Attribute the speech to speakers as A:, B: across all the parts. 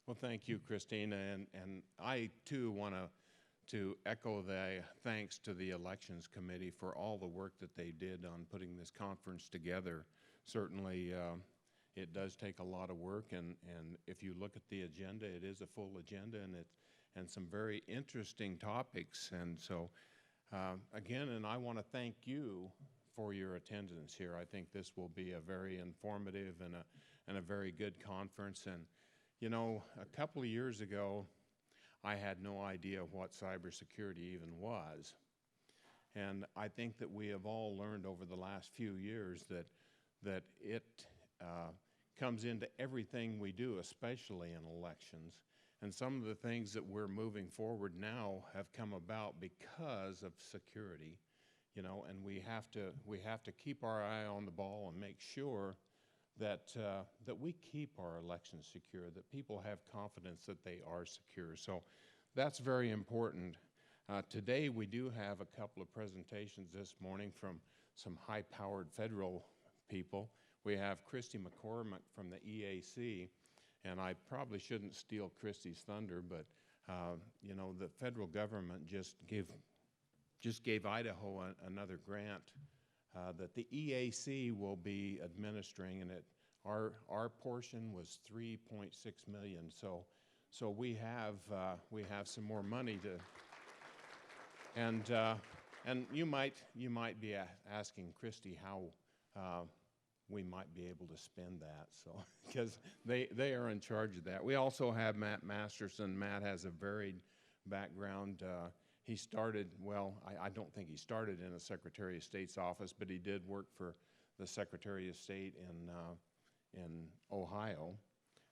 A: Well, thank you, Christina, and I too want to echo the thanks to the Elections Committee for all the work that they did on putting this conference together. Certainly, it does take a lot of work, and if you look at the agenda, it is a full agenda, and some very interesting topics. And so, again, and I want to thank you for your attendance here. I think this will be a very informative and a very good conference. And you know, a couple of years ago, I had no idea what cybersecurity even was. And I think that we have all learned over the last few years that it comes into everything we do, especially in elections. And some of the things that we're moving forward now have come about because of security, you know, and we have to keep our eye on the ball and make sure that we keep our elections secure, that people have confidence that they are secure. So that's very important. Today we do have a couple of presentations this morning from some high-powered federal people. We have Christy McCormick from the EAC, and I probably shouldn't steal Christy's thunder, but you know, the federal government just gave Idaho another grant that the EAC will be administering, and our portion was $3.6 million. So we have some more money to, and you might be asking Christy how we might be able to spend that. So because they are in charge of that. We also have Matt Masterson. Matt has a varied background. He started, well, I don't think he started in a Secretary of State's office, but he did work for the Secretary of State in Ohio.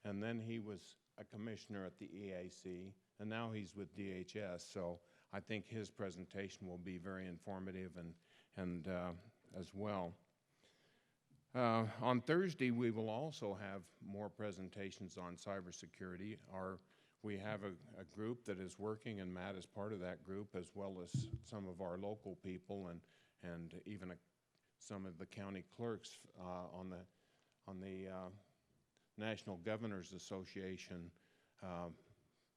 A: And then he was a commissioner at the EAC, and now he's with DHS. So I think his presentation will be very informative and as well. On Thursday, we will also have more presentations on cybersecurity. We have a group that is working, and Matt is part of that group, as well as some of our local people and even some of the county clerks on the National Governors Association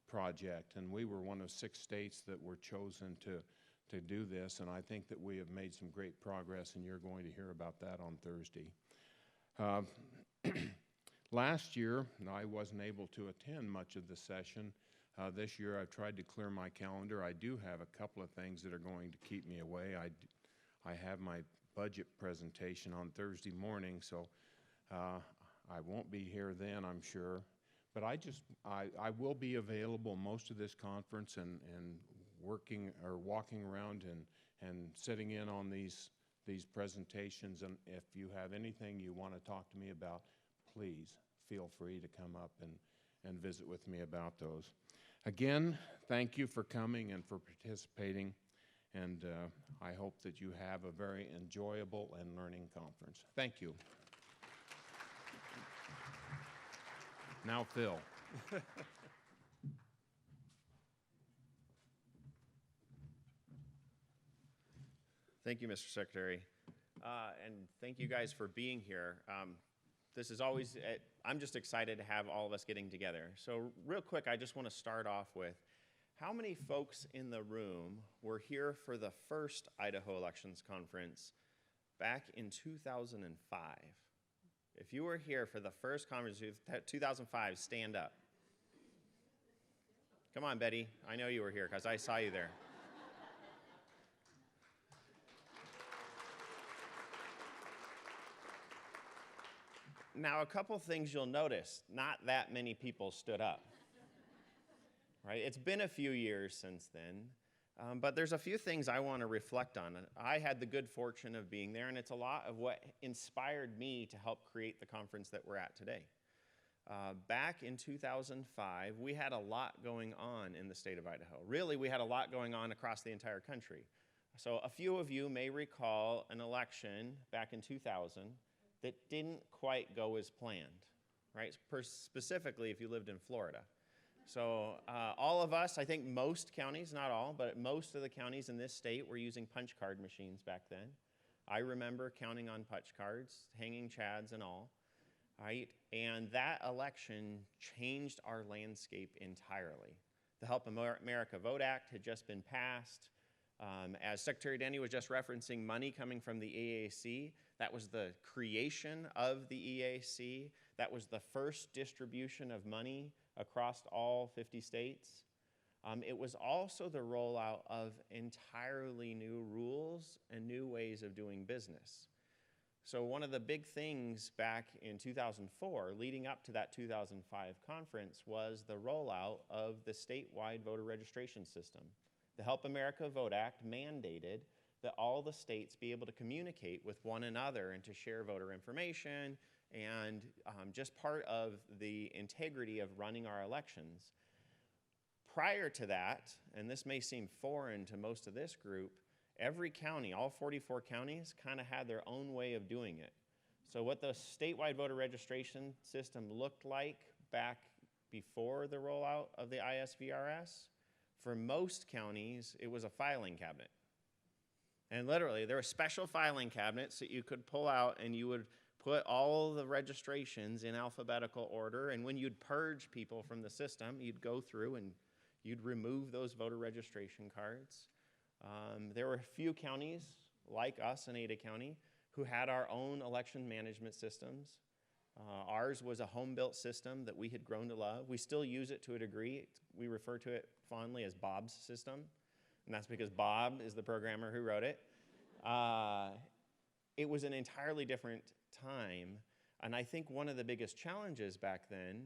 A: project. And we were one of 6 states that were chosen to do this, and I think that we have made some great progress, and you're going to hear about that on Thursday. Last year, I wasn't able to attend much of the session. This year, I've tried to clear my calendar. I do have a couple of things that are going to keep me away. I have my budget presentation on Thursday morning, so I won't be here then, I'm sure. But I will be available most of this conference and working or walking around and sitting in on these presentations. And if you have anything you want to talk to me about, please feel free to come up and visit with me about those. Again, thank you for coming and for participating, and I hope that you have a very enjoyable and learning conference. Thank you. Now, Phil.
B: Thank you, Mr. Secretary, and thank you guys for being here. This is always, I'm just excited to have all of us getting together. So real quick, I just want to start off with, how many folks in the room were here for the first Idaho Elections Conference back in 2005? If you were here for the first conference, 2005, stand up. Come on, Betty. I know you were here because I saw you there. Now, a couple things you'll notice. Not that many people stood up. Right? It's been a few years since then, but there's a few things I want to reflect on. I had the good fortune of being there, and it's a lot of what inspired me to help create the conference that we're at today. Back in 2005, we had a lot going on in the state of Idaho. Really, we had a lot going on across the entire country. So a few of you may recall an election back in 2000 that didn't quite go as planned, right? Specifically if you lived in Florida. So all of us, I think most counties, not all, but most of the counties in this state were using punch card machines back then. I remember counting on punch cards, hanging chads and all. right? And that election changed our landscape entirely. The Help America Vote Act had just been passed. As Secretary Denney was just referencing money coming from the EAC, that was the creation of the EAC. That was the first distribution of money across all 50 states. It was also the rollout of entirely new rules and new ways of doing business. So one of the big things back in 2004, leading up to that 2005 conference, was the rollout of the statewide voter registration system. The Help America Vote Act mandated that all the states be able to communicate with one another and to share voter information, and just part of the integrity of running our elections. Prior to that, and this may seem foreign to most of this group, every county, all 44 counties, kind of had their own way of doing it. So what the statewide voter registration system looked like back before the rollout of the ISVRS, for most counties, it was a filing cabinet. And literally, there were special filing cabinets that you could pull out, and you would put all the registrations in alphabetical order, and when you'd purge people from the system, you'd go through and you'd remove those voter registration cards. There were a few counties, like us in Ada County, who had our own election management systems. Ours was a home-built system that we had grown to love. We still use it to a degree. We refer to it fondly as Bob's system, and that's because Bob is the programmer who wrote it. It was an entirely different time, and I think one of the biggest challenges back then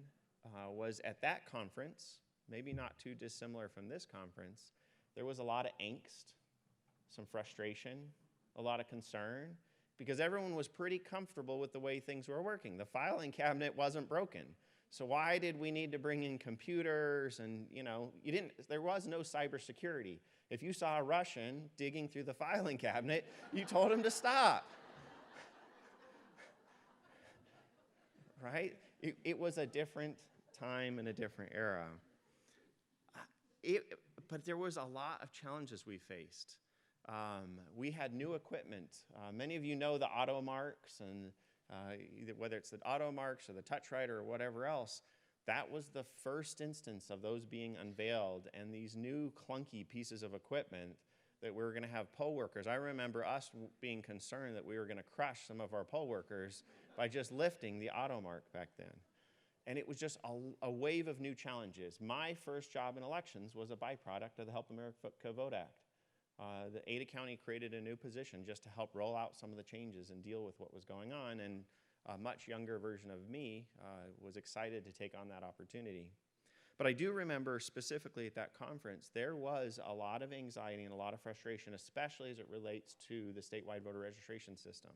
B: was at that conference, maybe not too dissimilar from this conference, there was a lot of angst, some frustration, a lot of concern, because everyone was pretty comfortable with the way things were working. The filing cabinet wasn't broken. So why did we need to bring in computers? And there was no cybersecurity. If you saw a Russian digging through the filing cabinet, you told him to stop. Right? It was a different time and a different era. But there was a lot of challenges we faced. We had new equipment. Many of you know the auto marks, and whether it's the auto marks or the TouchWriter or whatever else, that was the first instance of those being unveiled, and these new clunky pieces of equipment that we were going to have poll workers. I remember us being concerned that we were going to crush some of our poll workers by just lifting the auto mark back then. And it was just a wave of new challenges. My first job in elections was a byproduct of the Help America Vote Act. The Ada County created a new position just to help roll out some of the changes and deal with what was going on, and a much younger version of me was excited to take on that opportunity. But I do remember specifically at that conference, there was a lot of anxiety and a lot of frustration, especially as it relates to the statewide voter registration system.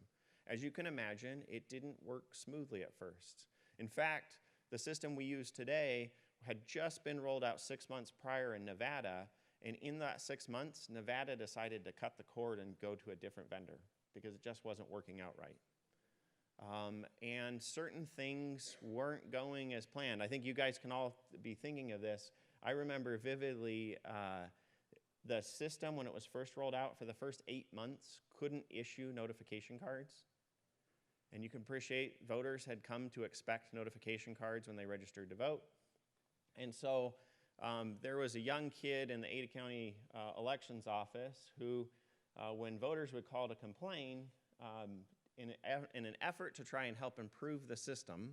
B: As you can imagine, it didn't work smoothly at first. In fact, the system we use today had just been rolled out 6 months prior in Nevada, and in that 6 months, Nevada decided to cut the cord and go to a different vendor because it just wasn't working out right. And certain things weren't going as planned. I think you guys can all be thinking of this. I remember vividly the system, when it was first rolled out, for the first 8 months, couldn't issue notification cards. And you can appreciate voters had come to expect notification cards when they registered to vote. And so there was a young kid in the Ada County Elections Office who, when voters would call to complain, in an effort to try and help improve the system,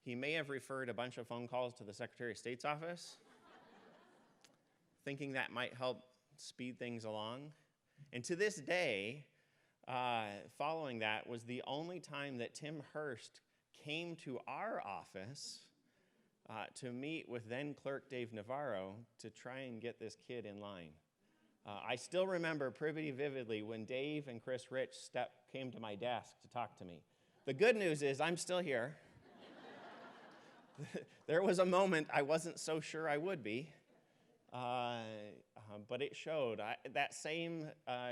B: he may have referred a bunch of phone calls to the Secretary of State's office, thinking that might help speed things along. And to this day, following that was the only time that Tim Hurst came to our office to meet with then Clerk Dave Navarro to try and get this kid in line. I still remember pretty vividly when Dave and Chris Rich came to my desk to talk to me. The good news is I'm still here. There was a moment I wasn't so sure I would be, but it showed. That same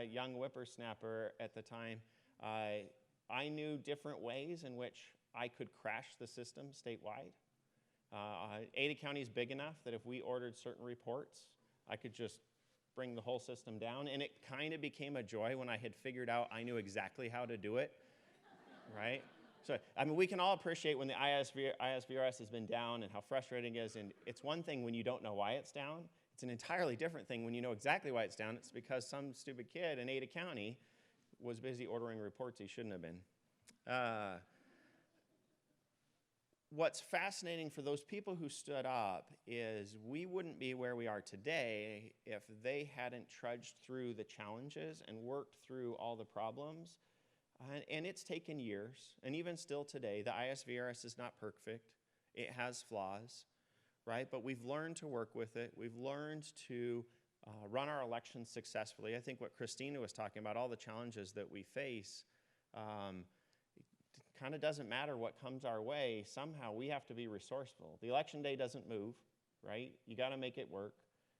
B: young whippersnapper at the time, I knew different ways in which I could crash the system statewide. Ada County is big enough that if we ordered certain reports, I could just bring the whole system down, and it kind of became a joy when I had figured out I knew exactly how to do it, right? So, I mean, we can all appreciate when the ISVRS has been down and how frustrating it is. And it's one thing when you don't know why it's down. It's an entirely different thing when you know exactly why it's down. It's because some stupid kid in Ada County was busy ordering reports he shouldn't have been. What's fascinating for those people who stood up is we wouldn't be where we are today if they hadn't trudged through the challenges and worked through all the problems. And it's taken years, and even still today, the ISVRS is not perfect. It has flaws, right? But we've learned to work with it. We've learned to run our elections successfully. I think what Christina was talking about, all the challenges that we face, it kind of doesn't matter what comes our way. Somehow we have to be resourceful. The election day doesn't move, right? You got to make it work.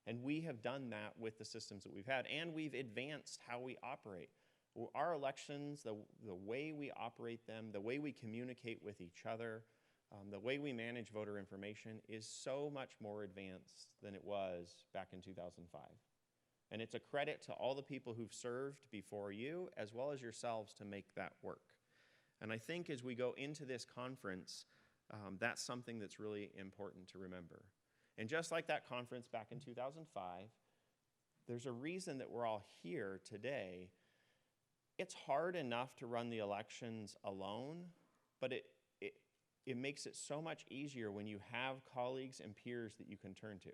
B: And we have done that with the systems that we've had, and we've advanced how we operate. Our elections, the way we operate them, the way we communicate with each other, the way we manage voter information is so much more advanced than it was back in 2005. And it's a credit to all the people who've served before you, as well as yourselves, to make that work. And I think as we go into this conference, that's something that's really important to remember. And just like that conference back in 2005, there's a reason that we're all here today. It's hard enough to run the elections alone, but it makes it so much easier when you have colleagues and peers that you can turn to.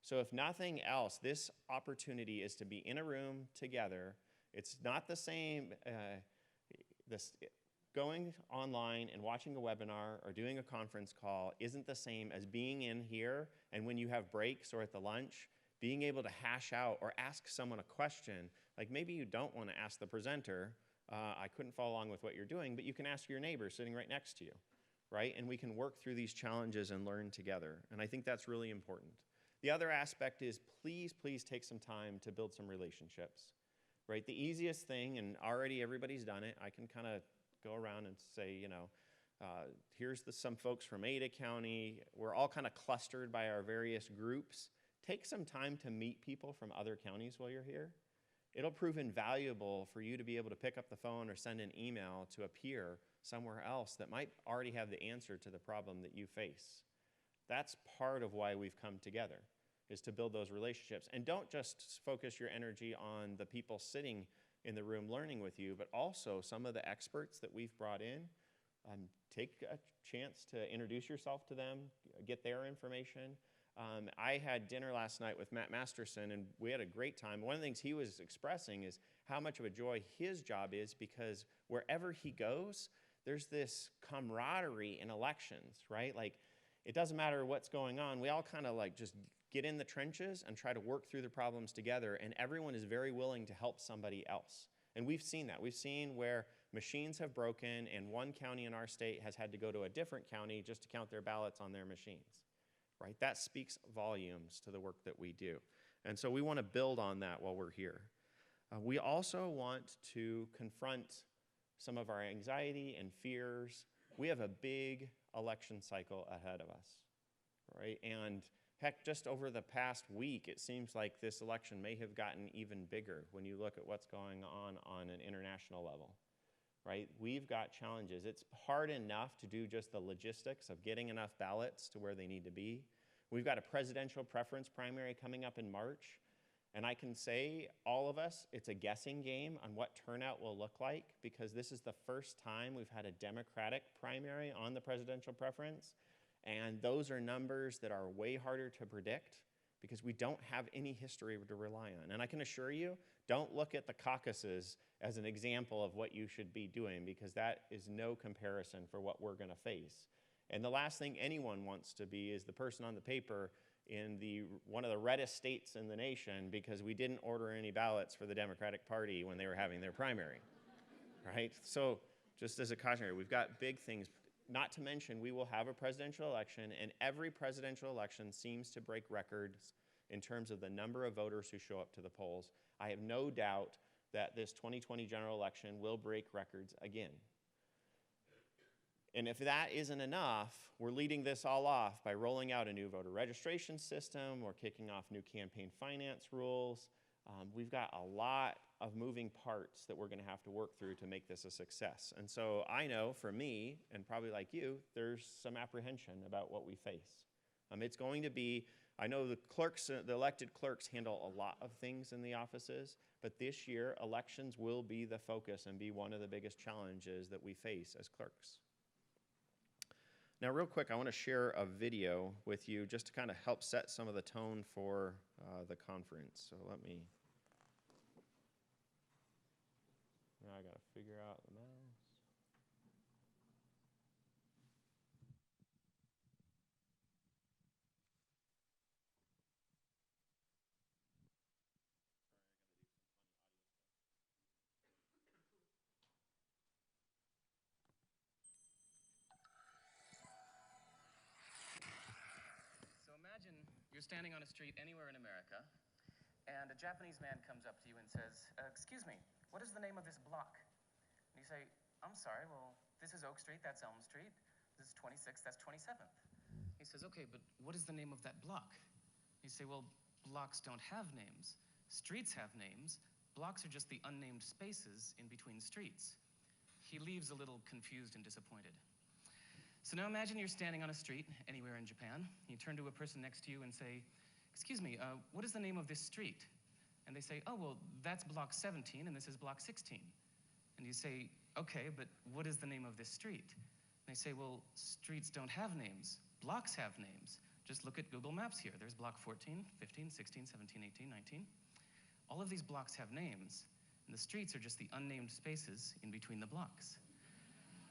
B: So if nothing else, this opportunity is to be in a room together. It's not the same, going online and watching a webinar or doing a conference call isn't the same as being in here, and when you have breaks or at the lunch, being able to hash out or ask someone a question. Like maybe you don't want to ask the presenter, I couldn't follow along with what you're doing, but you can ask your neighbor sitting right next to you, right? And we can work through these challenges and learn together. And I think that's really important. The other aspect is please, please take some time to build some relationships, right? The easiest thing, and already everybody's done it, I can kind of go around and say, you know, here's some folks from Ada County. We're all kind of clustered by our various groups. Take some time to meet people from other counties while you're here. It'll prove invaluable for you to be able to pick up the phone or send an email to a peer somewhere else that might already have the answer to the problem that you face. That's part of why we've come together, is to build those relationships. And don't just focus your energy on the people sitting in the room learning with you, but also some of the experts that we've brought in. Take a chance to introduce yourself to them, get their information. I had dinner last night with Matt Masterson, and we had a great time. One of the things he was expressing is how much of a joy his job is, because wherever he goes, there's this camaraderie in elections, right? Like, it doesn't matter what's going on. We all kind of like just get in the trenches and try to work through the problems together, and everyone is very willing to help somebody else. And we've seen that. We've seen where machines have broken, and one county in our state has had to go to a different county just to count their ballots on their machines. Right? That speaks volumes to the work that we do. And so we want to build on that while we're here. We also want to confront some of our anxiety and fears. We have a big election cycle ahead of us, right? And heck, just over the past week, it seems like this election may have gotten even bigger when you look at what's going on an international level, right? We've got challenges. It's hard enough to do just the logistics of getting enough ballots to where they need to be. We've got a presidential preference primary coming up in March, and I can say, all of us, it's a guessing game on what turnout will look like, because this is the first time we've had a Democratic primary on the presidential preference, and those are numbers that are way harder to predict because we don't have any history to rely on. And I can assure you, don't look at the caucuses as an example of what you should be doing, because that is no comparison for what we're going to face. And the last thing anyone wants to be is the person on the paper in one of the reddest states in the nation because we didn't order any ballots for the Democratic Party when they were having their primary, right? So just as a cautionary, we've got big things. Not to mention, we will have a presidential election, and every presidential election seems to break records in terms of the number of voters who show up to the polls. I have no doubt that this 2020 general election will break records again. And if that isn't enough, we're leading this all off by rolling out a new voter registration system. We're kicking off new campaign finance rules. We've got a lot of moving parts that we're going to have to work through to make this a success. And so I know for me, and probably like you, there's some apprehension about what we face. It's going to be, I know the clerks, the elected clerks handle a lot of things in the offices, but this year elections will be the focus and be one of the biggest challenges that we face as clerks. Now, real quick, I want to share a video with you just to kind of help set some of the tone for the conference. So let me, now I got to figure out the mouse.
C: So imagine you're standing on a street anywhere in America, and a Japanese man comes up to you and says, excuse me, what is the name of this block? And you say, I'm sorry, well, this is Oak Street, that's Elm Street. This is 26th, that's 27th. He says, okay, but what is the name of that block? You say, well, blocks don't have names. Streets have names. Blocks are just the unnamed spaces in between streets. He leaves a little confused and disappointed. So now imagine you're standing on a street anywhere in Japan. You turn to a person next to you and say, excuse me, what is the name of this street? And they say, oh, well, that's block 17 and this is block 16. And you say, okay, but what is the name of this street? And they say, well, streets don't have names. Blocks have names. Just look at Google Maps here. There's block 14, 15, 16, 17, 18, 19. All of these blocks have names, and the streets are just the unnamed spaces in between the blocks.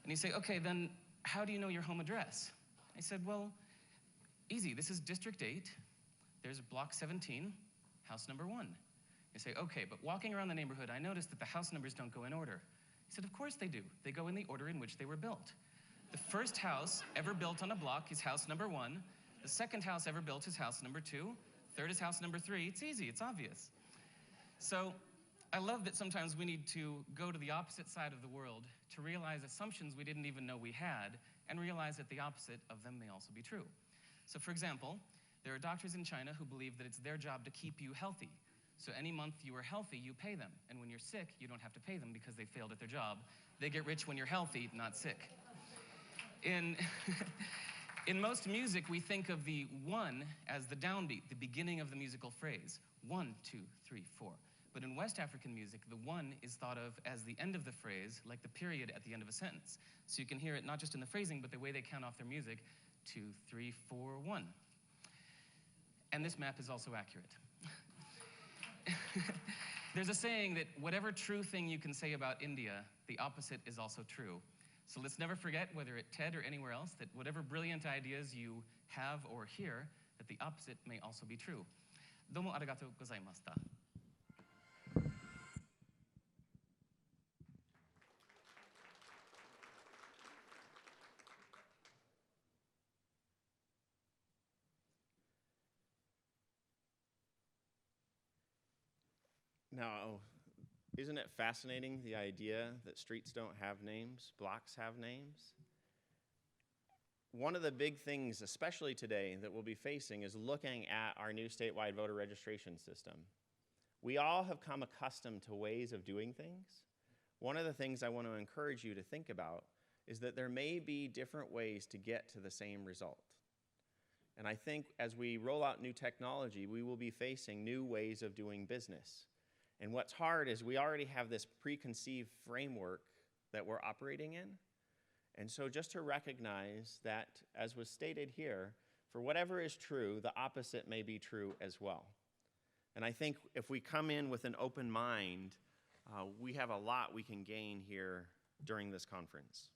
C: And you say, okay, then how do you know your home address? I said, well, easy. This is District 8. There's block 17, house number 1. You say, okay, but walking around the neighborhood, I noticed that the house numbers don't go in order. He said, of course they do. They go in the order in which they were built. The first house ever built on a block is house number 1. The second house ever built is house number 2. Third is house number 3. It's easy. It's obvious. So I love that sometimes we need to go to the opposite side of the world to realize assumptions we didn't even know we had, and realize that the opposite of them may also be true. So for example, there are doctors in China who believe that it's their job to keep you healthy. So any month you are healthy, you pay them. And when you're sick, you don't have to pay them because they failed at their job. They get rich when you're healthy, not sick. In most music, we think of the 1 as the downbeat, the beginning of the musical phrase. 1, 2, 3, 4. But in West African music, the 1 is thought of as the end of the phrase, like the period at the end of a sentence. So you can hear it not just in the phrasing, but the way they count off their music. 2, 3, 4, 1. And this map is also accurate. There's a saying that whatever true thing you can say about India, the opposite is also true. So let's never forget, whether at TED or anywhere else, that whatever brilliant ideas you have or hear, that the opposite may also be true. Domo arigatou gozaimashita.
B: Now, isn't it fascinating, the idea that streets don't have names, blocks have names? One of the big things, especially today, that we'll be facing is looking at our new statewide voter registration system. We all have come accustomed to ways of doing things. One of the things I want to encourage you to think about is that there may be different ways to get to the same result. And I think as we roll out new technology, we will be facing new ways of doing business. And what's hard is we already have this preconceived framework that we're operating in. And so just to recognize that, as was stated here, for whatever is true, the opposite may be true as well. And I think if we come in with an open mind, we have a lot we can gain here during this conference.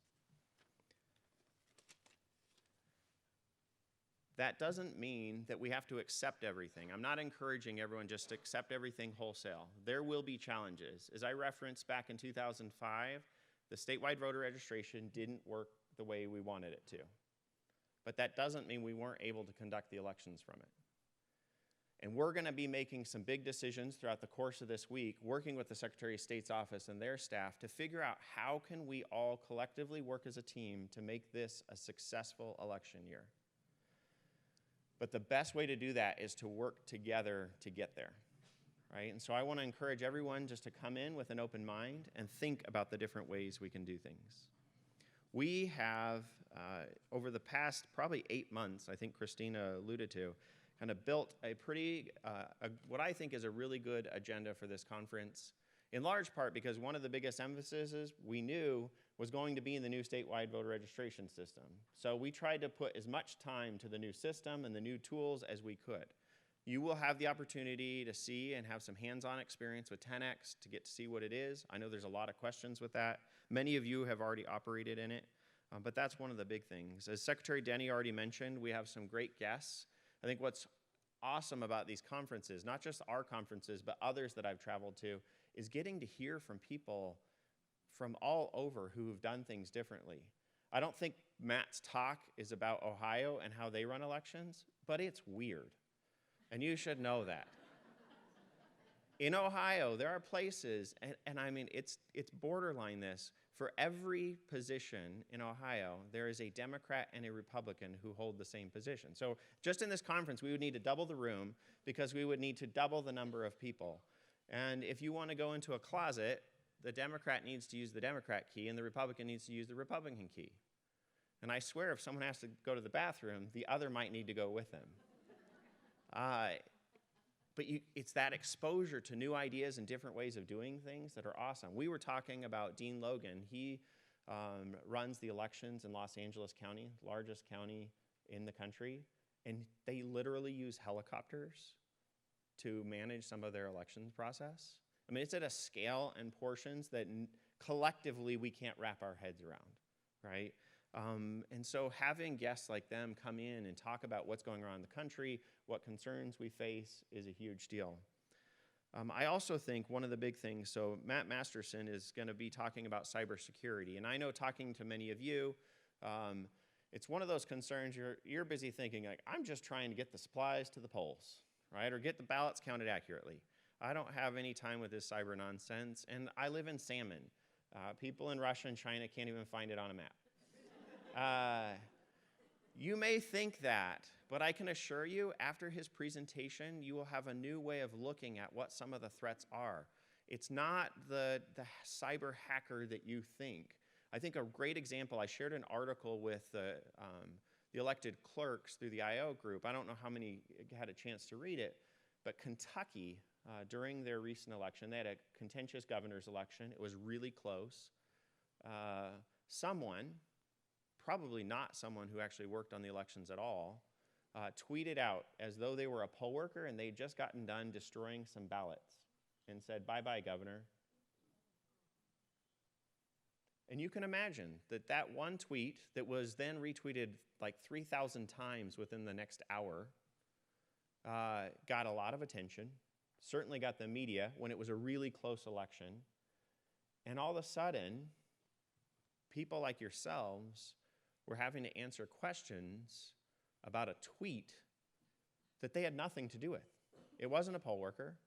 B: That doesn't mean that we have to accept everything. I'm not encouraging everyone just to accept everything wholesale. There will be challenges. As I referenced back in 2005, the statewide voter registration didn't work the way we wanted it to. But that doesn't mean we weren't able to conduct the elections from it. And we're going to be making some big decisions throughout the course of this week, working with the Secretary of State's office and their staff to figure out how can we all collectively work as a team to make this a successful election year. But the best way to do that is to work together to get there. right? And so I want to encourage everyone just to come in with an open mind and think about the different ways we can do things. We have, over the past probably 8 months, I think Christina alluded to, kind of built a pretty, what I think is a really good agenda for this conference, in large part because one of the biggest emphases we knew was going to be in the new statewide voter registration system. So we tried to put as much time to the new system and the new tools as we could. You will have the opportunity to see and have some hands-on experience with 10X to get to see what it is. I know there's a lot of questions with that. Many of you have already operated in it, but that's one of the big things. As Secretary Denney already mentioned, we have some great guests. I think what's awesome about these conferences, not just our conferences, but others that I've traveled to, is getting to hear from people from all over who have done things differently. I don't think Matt's talk is about Ohio and how they run elections, but it's weird. And you should know that. In Ohio, there are places, and I mean, it's borderline this. For every position in Ohio, there is a Democrat and a Republican who hold the same position. So just in this conference, we would need to double the room because we would need to double the number of people. And if you want to go into a closet, the Democrat needs to use the Democrat key and the Republican needs to use the Republican key. And I swear if someone has to go to the bathroom, the other might need to go with them. But it's that exposure to new ideas and different ways of doing things that are awesome. We were talking about Dean Logan. He runs the elections in Los Angeles County, largest county in the country, and they literally use helicopters to manage some of their elections process. I mean, it's at a scale and portions that collectively we can't wrap our heads around, right? And so having guests like them come in and talk about what's going on in the country, what concerns we face, is a huge deal. I also think one of the big things, so Matt Masterson is going to be talking about cybersecurity. And I know talking to many of you, it's one of those concerns you're busy thinking, like, I'm just trying to get the supplies to the polls, right? Or get the ballots counted accurately. I don't have any time with this cyber nonsense. And I live in Salmon. People in Russia and China can't even find it on a map. You may think that, but I can assure you, after his presentation, you will have a new way of looking at what some of the threats are. It's not the cyber hacker that you think. I think a great example, I shared an article with the elected clerks through the IO group. I don't know how many had a chance to read it, but Kentucky, during their recent election, they had a contentious governor's election. It was really close. Someone, probably not someone who actually worked on the elections at all, tweeted out as though they were a poll worker and they'd just gotten done destroying some ballots and said, "Bye-bye, Governor." And you can imagine that that one tweet that was then retweeted like 3,000 times within the next hour got a lot of attention, certainly got the media when it was a really close election. And all of a sudden, people like yourselves were having to answer questions about a tweet that they had nothing to do with. It wasn't a poll worker.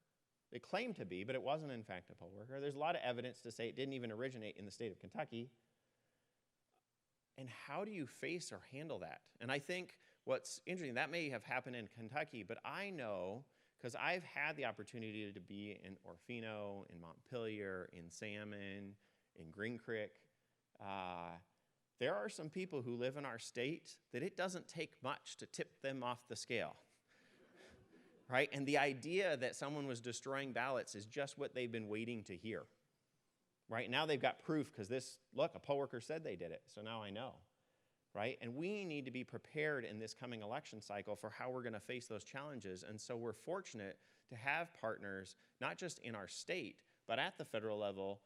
B: It claimed to be, but it wasn't in fact a poll worker. There's a lot of evidence to say it didn't even originate in the state of Kentucky. And how do you face or handle that? And I think what's interesting, that may have happened in Kentucky, but I know, because I've had the opportunity to be in Orfino, in Montpelier, in Salmon, in Green Creek, there are some people who live in our state that it doesn't take much to tip them off the scale, right? And the idea that someone was destroying ballots is just what they've been waiting to hear, right? Now they've got proof because look, a poll worker said they did it, so now I know, right? And we need to be prepared in this coming election cycle for how we're going to face those challenges. And so we're fortunate to have partners, not just in our state, but at the federal level,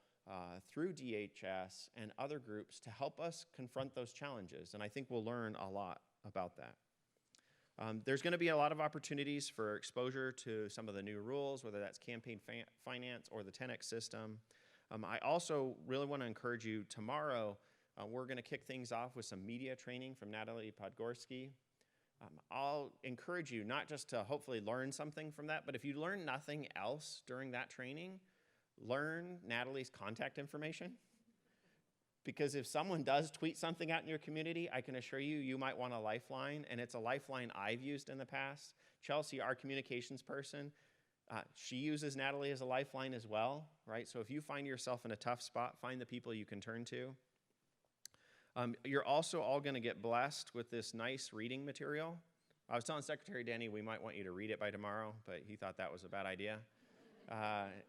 B: through DHS and other groups to help us confront those challenges. And I think we'll learn a lot about that. There's going to be a lot of opportunities for exposure to some of the new rules, whether that's campaign finance or the 10X system. I also really want to encourage you tomorrow, we're going to kick things off with some media training from Natalie Podgorski. I'll encourage you not just to hopefully learn something from that, but if you learn nothing else during that training, learn Natalie's contact information. Because if someone does tweet something out in your community, I can assure you, you might want a lifeline, and it's a lifeline I've used in the past. Chelsea, our communications person, She uses Natalie as a lifeline as well, right? So if you find yourself in a tough spot, find the people you can turn to. You're also all going to get blessed with this nice reading material. I was telling Secretary Denney we might want you to read it by tomorrow, but he thought that was a bad idea.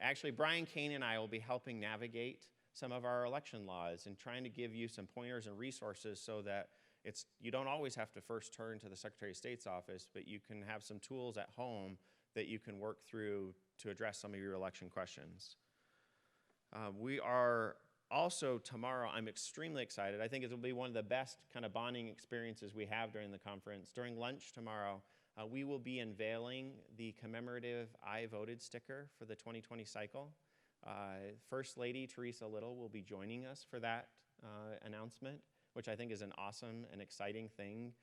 B: Actually, Brian Kane and I will be helping navigate some of our election laws and trying to give you some pointers and resources so that you don't always have to first turn to the Secretary of State's office, but you can have some tools at home that you can work through to address some of your election questions. We are also tomorrow, I'm extremely excited. I think it will be one of the best kind of bonding experiences we have during the conference. During lunch tomorrow, we will be unveiling the commemorative I Voted sticker for the 2020 cycle. First Lady Teresa Little will be joining us for that announcement, which I think is an awesome and exciting thing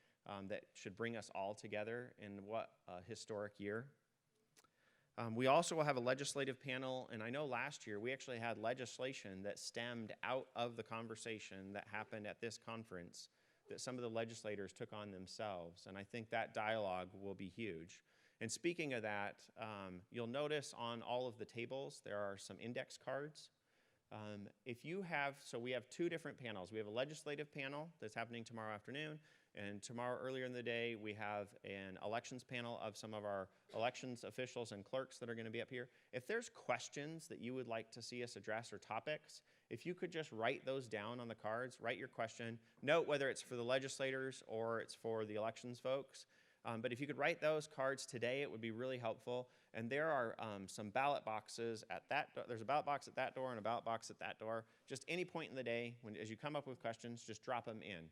B: that should bring us all together in what a historic year. We also will have a legislative panel, and I know last year we actually had legislation that stemmed out of the conversation that happened at this conference that some of the legislators took on themselves, and I think that dialogue will be huge. And speaking of that, you'll notice on all of the tables there are some index cards. So we have two different panels. We have a legislative panel that's happening tomorrow afternoon, and tomorrow earlier in the day we have an elections panel of some of our elections officials and clerks that are going to be up here. If there's questions that you would like to see us address or topics, if you could just write those down on the cards, write your question, note whether it's for the legislators or it's for the elections folks. But if you could write those cards today, it would be really helpful. And there are some ballot boxes at that door. There's a ballot box at that door and a ballot box at that door. Just any point in the day, as you come up with questions, just drop them in.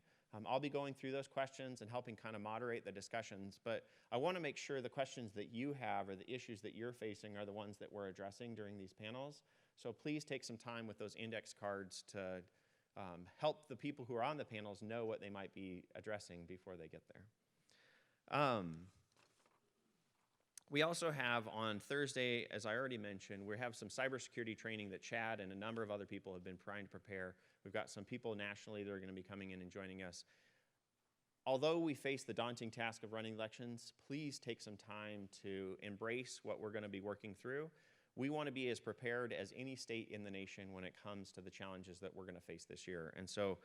B: I'll be going through those questions and helping kind of moderate the discussions. But I want to make sure the questions that you have or the issues that you're facing are the ones that we're addressing during these panels. So please take some time with those index cards to help the people who are on the panels know what they might be addressing before they get there. We also have on Thursday, as I already mentioned, we have some cybersecurity training that Chad and a number of other people have been trying to prepare. We've got some people nationally that are going to be coming in and joining us. Although we face the daunting task of running elections, please take some time to embrace what we're going to be working through. We want to be as prepared as any state in the nation when it comes to the challenges that we're going to face this year. And so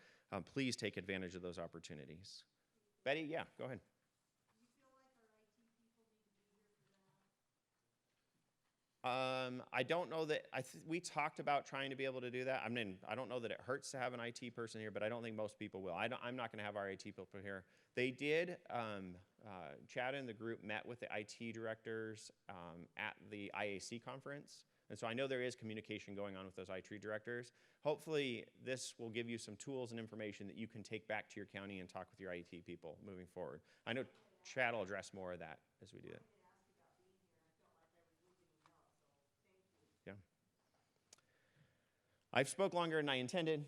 B: please take advantage of those opportunities. Betty, yeah, go ahead. I don't know that, we talked about trying to be able to do that. I mean, I don't know that it hurts to have an IT person here, but I don't think most people will. I'm not going to have our IT people here. They did, Chad and the group met with the IT directors at the IAC conference. And so I know there is communication going on with those IT directors. Hopefully this will give you some tools and information that you can take back to your county and talk with your IT people moving forward. I know Chad will address more of that as we do that. I've spoke longer than I intended.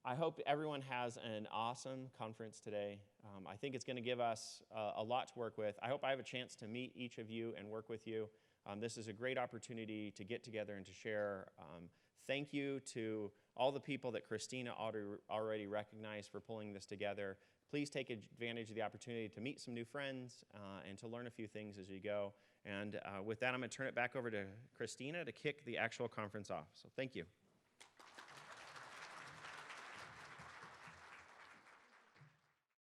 B: I hope everyone has an awesome conference today. I think it's going to give us a lot to work with. I hope I have a chance to meet each of you and work with you. This is a great opportunity to get together and to share. Thank you to all the people that Christina already recognized for pulling this together. Please take advantage of the opportunity to meet some new friends and to learn a few things as you go. And with that, I'm going to turn it back over to Christina to kick the actual conference off. So thank you.